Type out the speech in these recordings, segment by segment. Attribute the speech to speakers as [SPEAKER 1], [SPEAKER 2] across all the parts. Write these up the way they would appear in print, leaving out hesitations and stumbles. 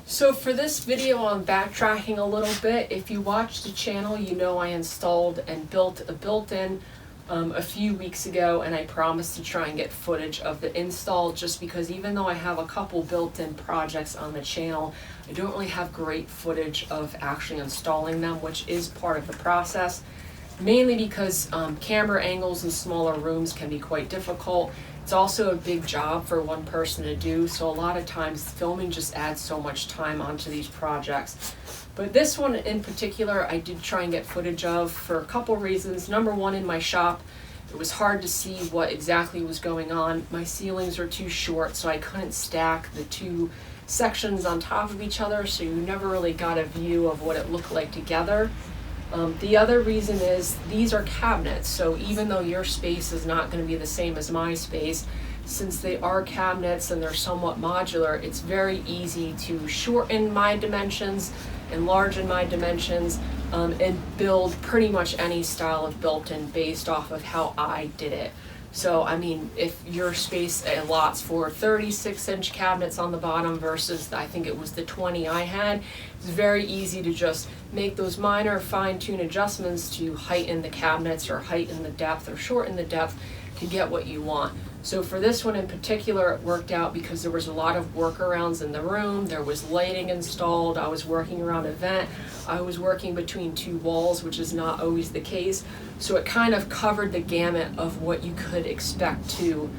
[SPEAKER 1] So for this video, I'm backtracking a little bit. If you watch the channel, you know I installed and built a built-in a few weeks ago, and I promised to try and get footage of the install, just because even though I have a couple built-in projects on the channel, I don't really have great footage of actually installing them, which is part of the process. Mainly because camera angles in smaller rooms can be quite difficult. It's also a big job for one person to do, so a lot of times filming just adds so much time onto these projects. But this one in particular, I did try and get footage of for a couple reasons. Number one, in my shop, it was hard to see what exactly was going on. My ceilings are too short, so I couldn't stack the two sections on top of each other, so you never really got a view of what it looked like together. The other reason is these are cabinets, so even though your space is not going to be the same as my space, since they are cabinets and they're somewhat modular, it's very easy to shorten my dimensions, enlarge in my dimensions, and build pretty much any style of built-in based off of how I did it. So, I mean, if your space allots for 36-inch cabinets on the bottom versus, I think it was the 20 I had, it's very easy to just make those minor fine-tune adjustments to heighten the cabinets or heighten the depth or shorten the depth to get what you want. So for this one in particular, it worked out because there was a lot of workarounds in the room. There was lighting installed. I was working around a vent. I was working between two walls, which is not always the case. So it kind of covered the gamut of what you could expect to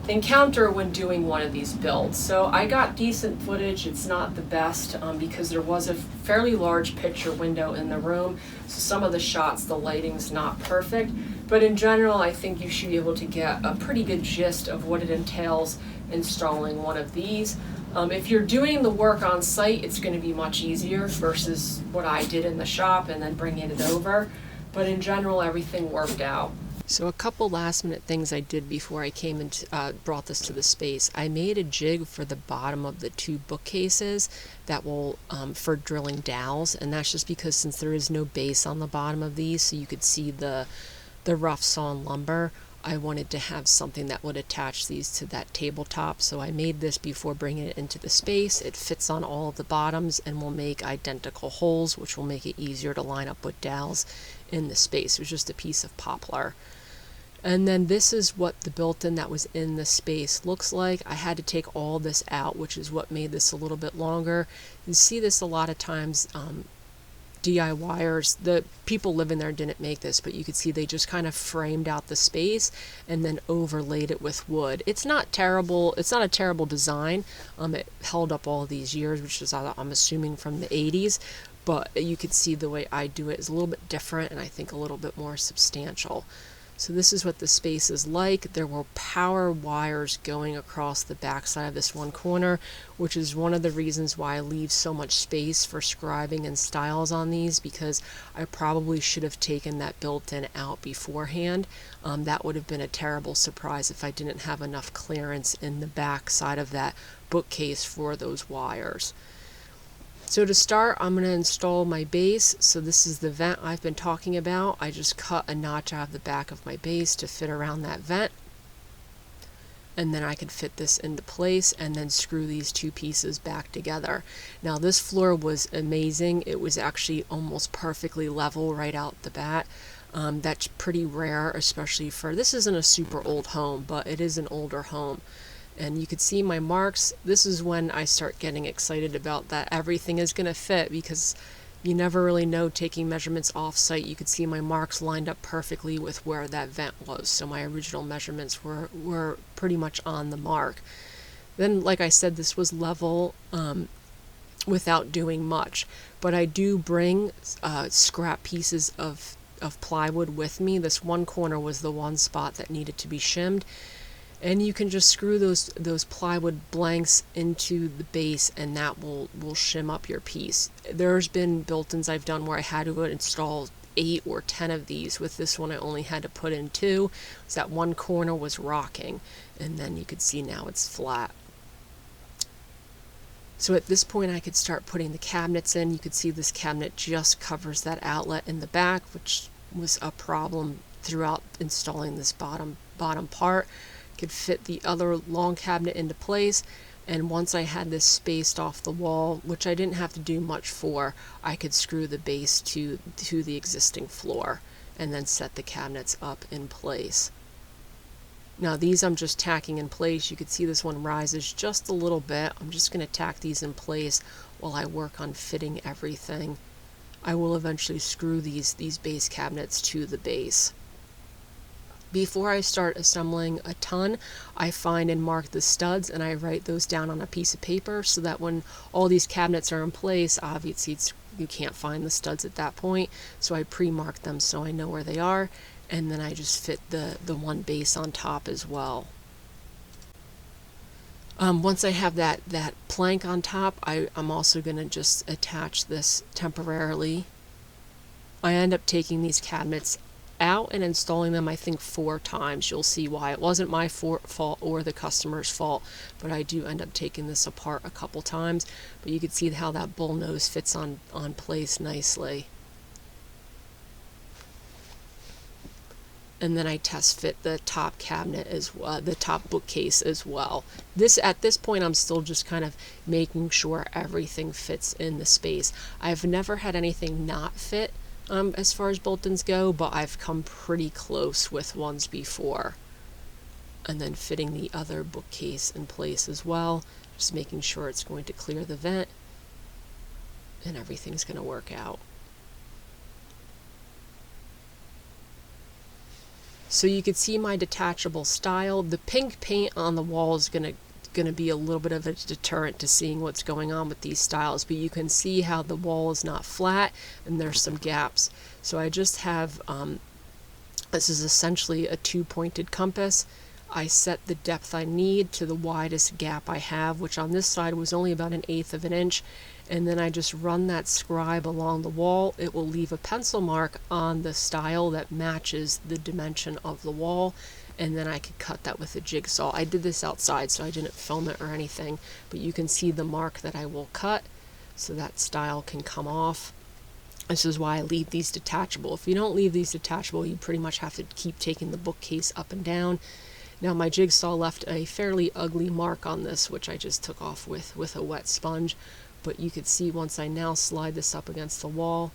[SPEAKER 1] encounter when doing one of these builds. So I got decent footage. It's not the best because there was a fairly large picture window in the room. So some of the shots, the lighting's not perfect. But in general, I think you should be able to get a pretty good gist of what it entails installing one of these. If you're doing the work on site, it's going to be much easier versus what I did in the shop and then bringing it over. But in general, everything worked out. So a couple last minute things I did before I came and brought this to the space. I made a jig for the bottom of the two bookcases that will for drilling dowels, and that's just because since there is no base on the bottom of these, so you could see the rough sawn lumber, I wanted to have something that would attach these to that tabletop. So I made this before bringing it into the space. It fits on all of the bottoms and will make identical holes, which will make it easier to line up with dowels in the space. It was just a piece of poplar. And then this is what the built-in that was in the space looks like. I had to take all this out, which is what made this a little bit longer. You see this a lot of times, DIYers, the people living there didn't make this, but you could see they just kind of framed out the space and then overlaid it with wood. It's not terrible. It's not a terrible design. It held up all these years, which is, I'm assuming, from the 80s. But you could see the way I do it is a little bit different and I think a little bit more substantial. So this is what the space is like. There were power wires going across the backside of this one corner, which is one of the reasons why I leave so much space for scribing and styles on these, because I probably should have taken that built-in out beforehand. That would have been a terrible surprise if I didn't have enough clearance in the back side of that bookcase for those wires. So to start, I'm going to install my base. So this is the vent I've been talking about. I just cut a notch out of the back of my base to fit around that vent. And then I can fit this into place and then screw these two pieces back together. Now this floor was amazing. It was actually almost perfectly level right out the bat. That's pretty rare, especially for, this isn't a super old home, but it is an older home. And you could see my marks. This is when I start getting excited about that everything is going to fit, because you never really know taking measurements off site. You could see my marks lined up perfectly with where that vent was. So my original measurements were pretty much on the mark. Then, like I said, this was level without doing much. But I do bring scrap pieces of plywood with me. This one corner was the one spot that needed to be shimmed. And you can just screw those plywood blanks into the base, and that will shim up your piece. There's been built-ins I've done where I had to install 8 or 10 of these. With this one I only had to put in 2, so that one corner was rocking, and then you could see now it's flat. So at this point I could start putting the cabinets in. You could see this cabinet just covers that outlet in the back, which was a problem throughout installing this bottom part. Could fit the other long cabinet into place. And once I had this spaced off the wall, which I didn't have to do much for, I could screw the base to the existing floor and then set the cabinets up in place. Now these I'm just tacking in place. You can see this one rises just a little bit. I'm just going to tack these in place while I work on fitting everything. I will eventually screw these base cabinets to the base. Before I start assembling a ton, I find and mark the studs, and I write those down on a piece of paper so that when all these cabinets are in place, obviously you can't find the studs at that point, so I pre-mark them so I know where they are, and then I just fit the one base on top as well. Once I have that plank on top, I'm also going to just attach this temporarily. I end up taking these cabinets out and installing them, I think 4 times. You'll see why. It wasn't my fault or the customer's fault, but I do end up taking this apart a couple times. But you can see how that bull nose fits on place nicely. And then I test fit the top cabinet as well, the top bookcase as well. At this point I'm still just kind of making sure everything fits in the space. I've never had anything not fit as far as bolt-ins go, but I've come pretty close with ones before. And then fitting the other bookcase in place as well, just making sure it's going to clear the vent and everything's going to work out. So you can see my detachable style. The pink paint on the wall is going to be a little bit of a deterrent to seeing what's going on with these styles, but you can see how the wall is not flat and there's some gaps. So I just have this is essentially a 2-pointed compass. I set the depth I need to the widest gap I have, which on this side was only about 1/8 of an inch, and then I just run that scribe along the wall. It will leave a pencil mark on the style that matches the dimension of the wall, and then I could cut that with a jigsaw. I did this outside, so I didn't film it or anything, but you can see the mark that I will cut so that style can come off. This is why I leave these detachable. If you don't leave these detachable, you pretty much have to keep taking the bookcase up and down. Now my jigsaw left a fairly ugly mark on this, which I just took off with a wet sponge, but you could see once I now slide this up against the wall,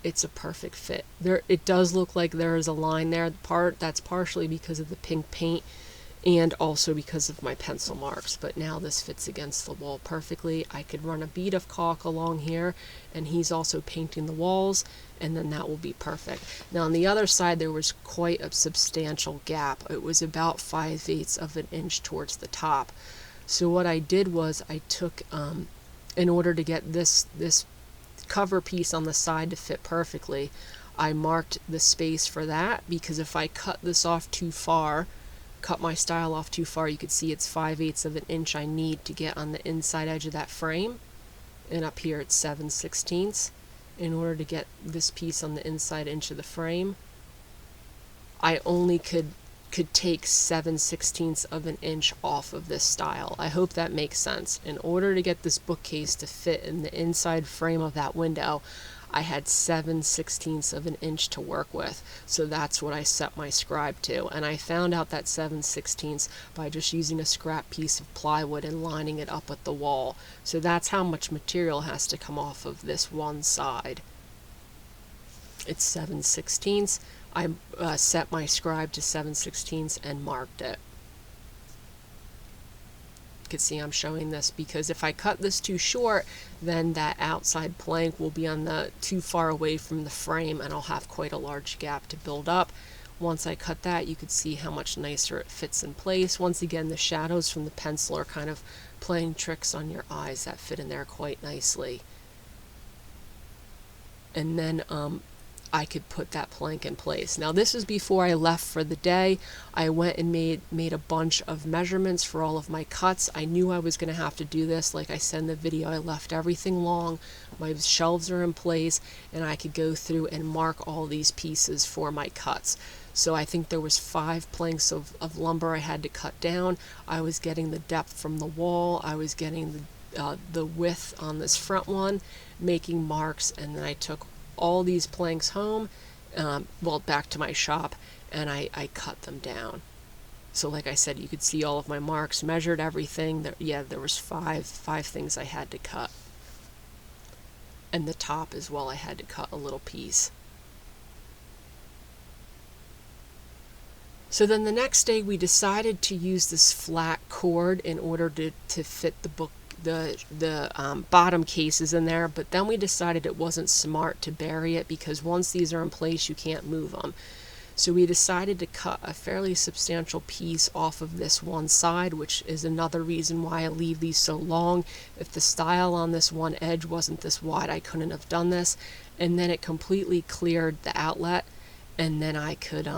[SPEAKER 1] it's a perfect fit. It does look like there is a line there. That's partially because of the pink paint and also because of my pencil marks, but now this fits against the wall perfectly. I could run a bead of caulk along here, and he's also painting the walls, and then that will be perfect. Now on the other side there was quite a substantial gap. It was about 5/8 of an inch towards the top. So what I did was I took in order to get this cover piece on the side to fit perfectly, I marked the space for that, because if I cut this off too far, cut my style off too far, you could see it's 5/8 of an inch I need to get on the inside edge of that frame, and up here it's 7/16. In order to get this piece on the inside inch of the frame, I only could take 7/16 of an inch off of this style. I hope that makes sense. In order to get this bookcase to fit in the inside frame of that window, I had 7/16 of an inch to work with. So that's what I set my scribe to. And I found out that 7/16 by just using a scrap piece of plywood and lining it up with the wall. So that's how much material has to come off of this one side. It's 7/16. I set my scribe to 7/16 and marked it. You can see I'm showing this because if I cut this too short, then that outside plank will be on too far away from the frame, and I'll have quite a large gap to build up. Once I cut that, you can see how much nicer it fits in place. Once again, the shadows from the pencil are kind of playing tricks on your eyes that fit in there quite nicely. And then I could put that plank in place. Now this is before I left for the day. I went and made a bunch of measurements for all of my cuts. I knew I was going to have to do this. Like I said in the video, I left everything long. My shelves are in place, and I could go through and mark all these pieces for my cuts. So I think there was 5 planks of lumber I had to cut down. I was getting the depth from the wall. I was getting the width on this front one, making marks, and then I took all these planks home, back to my shop, and I cut them down. So like I said, you could see all of my marks, measured everything. Yeah, there was five things I had to cut. And the top as well, I had to cut a little piece. So then the next day we decided to use this flat cord in order to fit the bottom cases in there, but then we decided it wasn't smart to bury it because once these are in place you can't move them. So we decided to cut a fairly substantial piece off of this one side, which is another reason why I leave these so long. If the stile on this one edge wasn't this wide, I couldn't have done this. And then it completely cleared the outlet, and then I could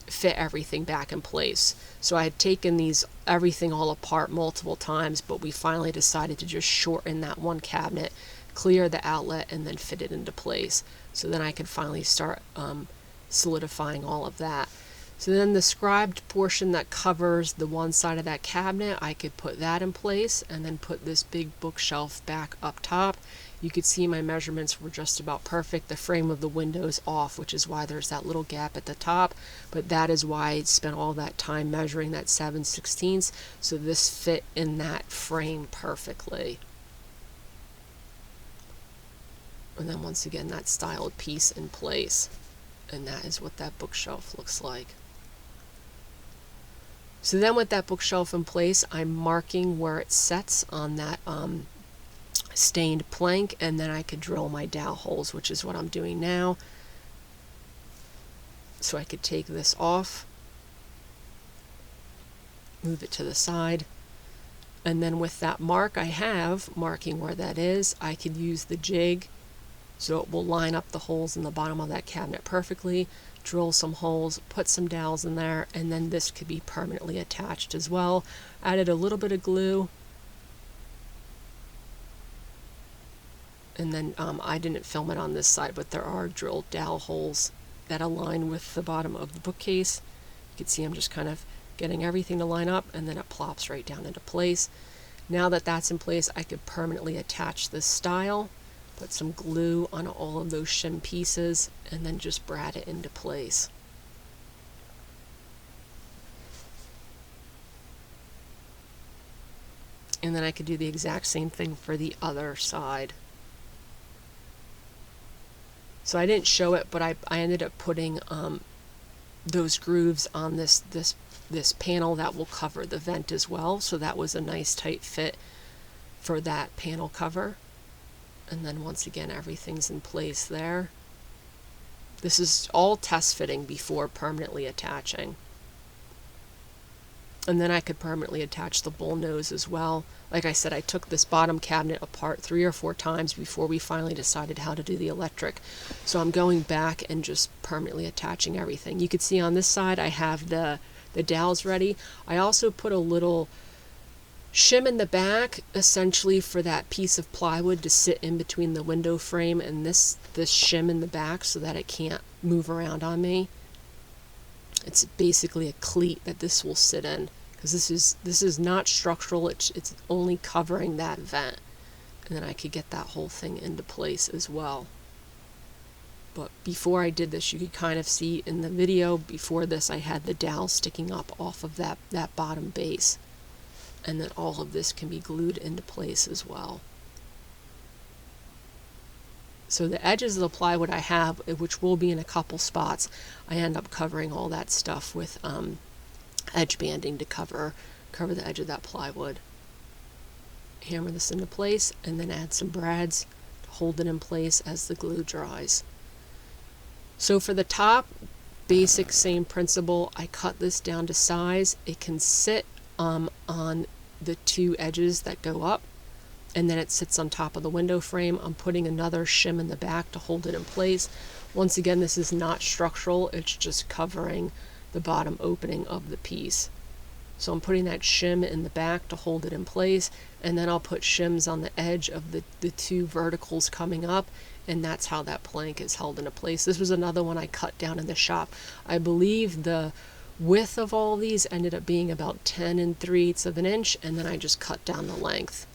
[SPEAKER 1] fit everything back in place. So I had taken everything all apart multiple times, but we finally decided to just shorten that one cabinet, clear the outlet, and then fit it into place. So then I could finally start solidifying all of that. So then the scribed portion that covers the one side of that cabinet, I could put that in place and then put this big bookshelf back up top. You could see my measurements were just about perfect. The frame of the window is off, which is why there's that little gap at the top, but that is why I spent all that time measuring that 7/16, so this fit in that frame perfectly. And then once again, that styled piece in place. And that is what that bookshelf looks like. So then with that bookshelf in place, I'm marking where it sets on that stained plank, and then I could drill my dowel holes, which is what I'm doing now. So I could take this off, move it to the side, and then with that mark I have, marking where that is, I could use the jig so it will line up the holes in the bottom of that cabinet perfectly, drill some holes, put some dowels in there, and then this could be permanently attached as well. Added a little bit of glue, and then I didn't film it on this side, but there are drilled dowel holes that align with the bottom of the bookcase. You can see I'm just kind of getting everything to line up, and then it plops right down into place. Now that that's in place, I could permanently attach this stile, put some glue on all of those shim pieces, and then just brad it into place. And then I could do the exact same thing for the other side. So I didn't show it, but I ended up putting those grooves on this panel that will cover the vent as well. So that was a nice tight fit for that panel cover. And then once again, everything's in place there. This is all test fitting before permanently attaching. And then I could permanently attach the bull nose as well. Like I said, I took this bottom cabinet apart 3 or 4 times before we finally decided how to do the electric. So I'm going back and just permanently attaching everything. You can see on this side I have the dowels ready. I also put a little shim in the back, essentially for that piece of plywood to sit in between the window frame and this shim in the back so that it can't move around on me. It's basically a cleat that this will sit in, because this is not structural, it's only covering that vent. And then I could get that whole thing into place as well. But before I did this, you could kind of see in the video before this, I had the dowel sticking up off of that bottom base. And then all of this can be glued into place as well. So the edges of the plywood I have, which will be in a couple spots, I end up covering all that stuff with edge banding to cover the edge of that plywood. Hammer this into place and then add some brads to hold it in place as the glue dries. So for the top, basic same principle. I cut this down to size. It can sit on the 2 edges that go up, and then it sits on top of the window frame. I'm putting another shim in the back to hold it in place. Once again, this is not structural, it's just covering the bottom opening of the piece. So I'm putting that shim in the back to hold it in place, and then I'll put shims on the edge of the 2 verticals coming up, and that's how that plank is held into place. This was another one I cut down in the shop. I believe the width of all these ended up being about 10 3/8 of an inch, and then I just cut down the length.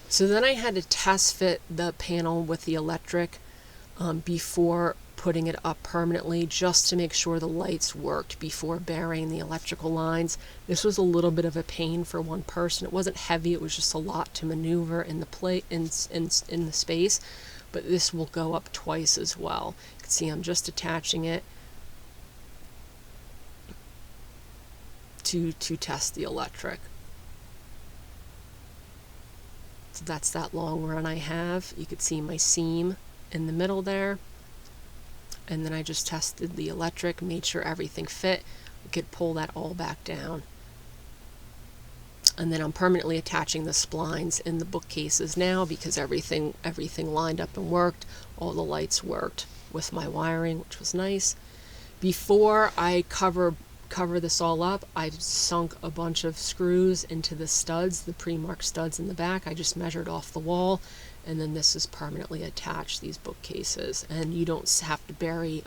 [SPEAKER 1] So then I had to test fit the panel with the electric before
[SPEAKER 2] putting it up permanently just to make sure the lights worked before burying the electrical lines. This was a little bit of a pain for one person. It wasn't heavy, it was just a lot to maneuver in the in the space, but this will go up twice as well. You can see I'm just attaching it to test the electric. So that's that long run I have. You can see my seam in the middle there. And then I just tested the electric, made sure everything fit. I could pull that all back down. And then I'm permanently attaching the splines in the bookcases now because everything lined up and worked. All the lights worked with my wiring, which was nice. Before I cover this all up, I've sunk a bunch of screws into the studs, the pre-marked studs in the back. I just measured off the wall, and then this is permanently attached, these bookcases. And you don't have to bury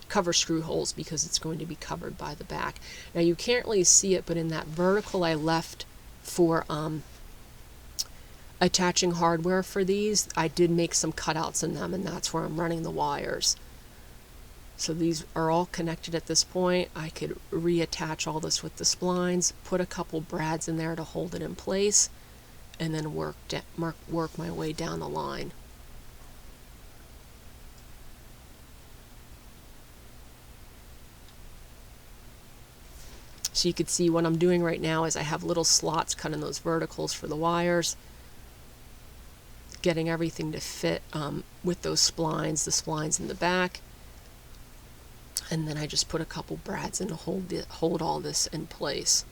[SPEAKER 2] cover screw holes because it's going to be covered by the back. Now you can't really see it, but in that vertical I left for attaching hardware for these, I did make some cutouts in them, and that's where I'm running the wires. So these are all connected at this point. I could reattach all this with the splines, put a couple brads in there to hold it in place, and then work my way down the line. So you can see what I'm doing right now is I have little slots cut in those verticals for the wires, getting everything to fit with those splines, the splines in the back. And then I just put a couple brads in to hold all this in place.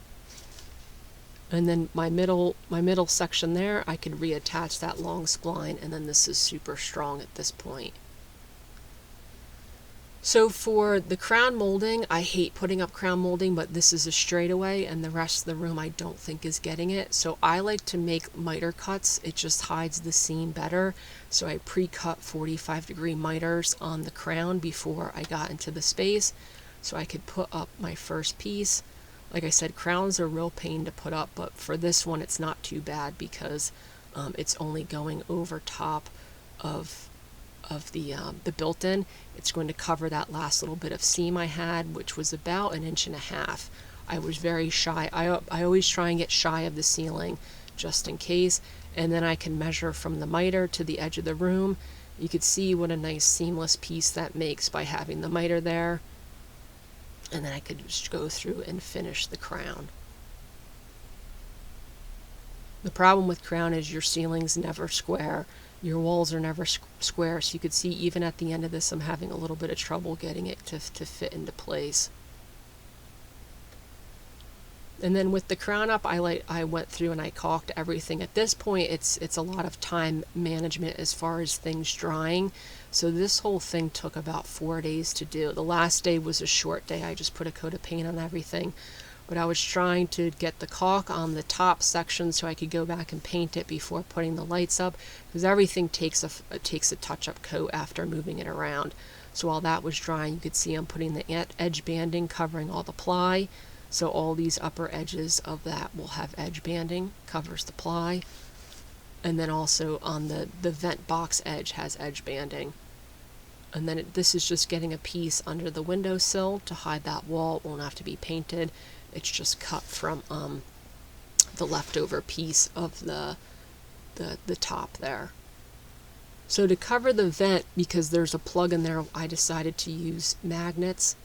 [SPEAKER 2] And then my middle section there, I could reattach that long spline, and then this is super strong at this point. So for the crown molding, I hate putting up crown molding, but this is a straightaway, and the rest of the room I don't think is getting it. So I like to make miter cuts. It just hides the seam better. So I pre-cut 45-degree miters on the crown before I got into the space, so I could put up my first piece. Like I said, crowns are a real pain to put up, but for this one it's not too bad because it's only going over top of the built-in. It's going to cover that last little bit of seam I had, which was about 1.5 inches. I was very shy. I always try and get shy of the ceiling just in case, and then I can measure from the miter to the edge of the room. You could see what a nice seamless piece that makes by having the miter there, and then I could just go through and finish the crown. The problem with crown is your ceiling's never square. Your walls are never square, so you could see even at the end of this I'm having a little bit of trouble getting it to fit into place. And then with the crown up, I went through and I caulked everything. At this point it's a lot of time management as far as things drying. So this whole thing took about 4 days to do. The last day was a short day. I just put a coat of paint on everything. But I was trying to get the caulk on the top section so I could go back and paint it before putting the lights up, because everything takes a touch-up coat after moving it around. So while that was drying, you could see I'm putting the edge banding covering all the ply. So all these upper edges of that will have edge banding, covers the ply. And then also on the vent box edge has edge banding. And then this is just getting a piece under the windowsill to hide that wall. It won't have to be painted. It's just cut from the leftover piece of the top there. So to cover the vent, because there's a plug in there, I decided to use magnets.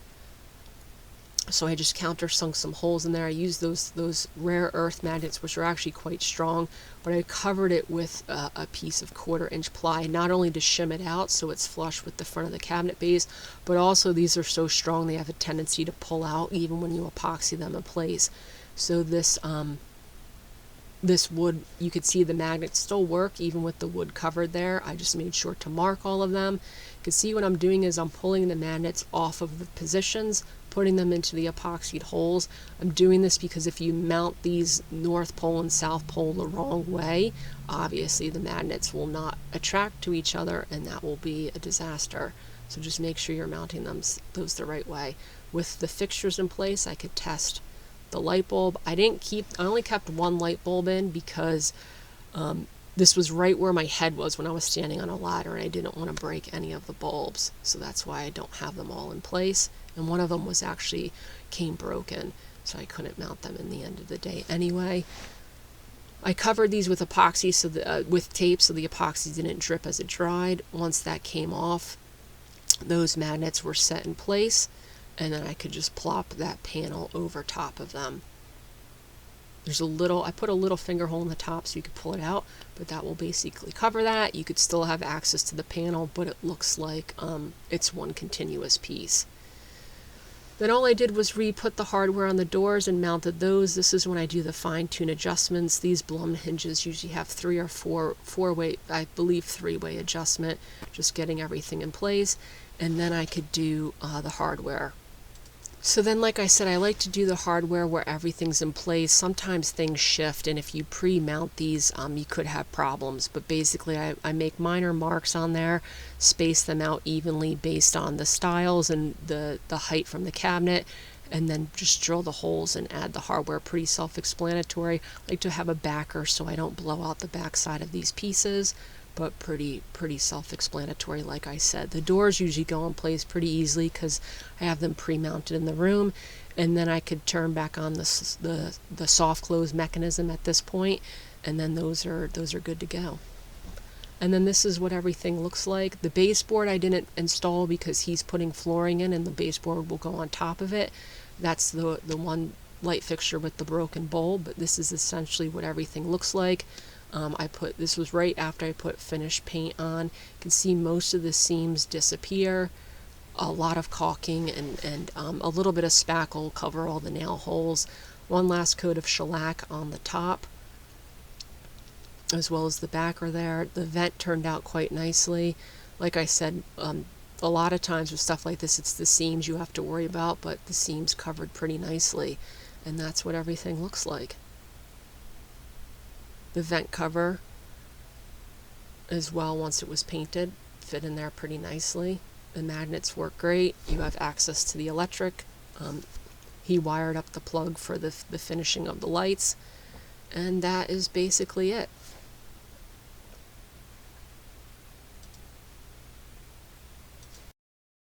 [SPEAKER 2] So I just countersunk some holes in there. I used those rare earth magnets, which are actually quite strong, but I covered it with a piece of 1/4-inch ply, not only to shim it out so it's flush with the front of the cabinet base, but also these are so strong they have a tendency to pull out even when you epoxy them in place. So this wood, you could see the magnets still work even with the wood covered there. I just made sure to mark all of them. You can see what I'm doing is I'm pulling the magnets off of the positions, putting them into the epoxied holes. I'm doing this because if you mount these North Pole and South Pole the wrong way, obviously the magnets will not attract to each other, and that will be a disaster. So just make sure you're mounting those the right way. With the fixtures in place, I could test the light bulb. I only kept one light bulb in because This was right where my head was when I was standing on a ladder, and I didn't want to break any of the bulbs, so that's why I don't have them all in place. And one of them was actually came broken, so I couldn't mount them in the end of the day anyway. I covered these with epoxy, with tape, so the epoxy didn't drip as it dried. Once that came off, those magnets were set in place, and then I could just plop that panel over top of them. I put a little finger hole in the top so you could pull it out, but that will basically cover that. You could still have access to the panel, but it looks like it's one continuous piece. Then all I did was re-put the hardware on the doors and mounted those. This is when I do the fine-tune adjustments. These Blum hinges usually have 3 or 4-way, I believe 3-way adjustment, just getting everything in place. And then I could do the hardware. So then, like I said, I like to do the hardware where everything's in place. Sometimes things shift, and if you pre-mount these, you could have problems. But basically, I make minor marks on there, space them out evenly based on the styles and the height from the cabinet, and then just drill the holes and add the hardware. Pretty self-explanatory. I like to have a backer so I don't blow out the back side of these pieces, but pretty self-explanatory, like I said. The doors usually go in place pretty easily because I have them pre-mounted in the room, and then I could turn back on the soft close mechanism at this point, and then those are good to go. And then this is what everything looks like. The baseboard I didn't install because he's putting flooring in, and the baseboard will go on top of it. That's the one light fixture with the broken bulb, but this is essentially what everything looks like. This was right after I put finished paint on. You can see most of the seams disappear. A lot of caulking and a little bit of spackle cover all the nail holes. One last coat of shellac on the top, as well as the backer there. The vent turned out quite nicely. Like I said, a lot of times with stuff like this, it's the seams you have to worry about, but the seams covered pretty nicely, and that's what everything looks like. The vent cover as well, once it was painted, fit in there pretty nicely. The magnets work great. You have access to the electric. He wired up the plug for the finishing of the lights, and that is basically it.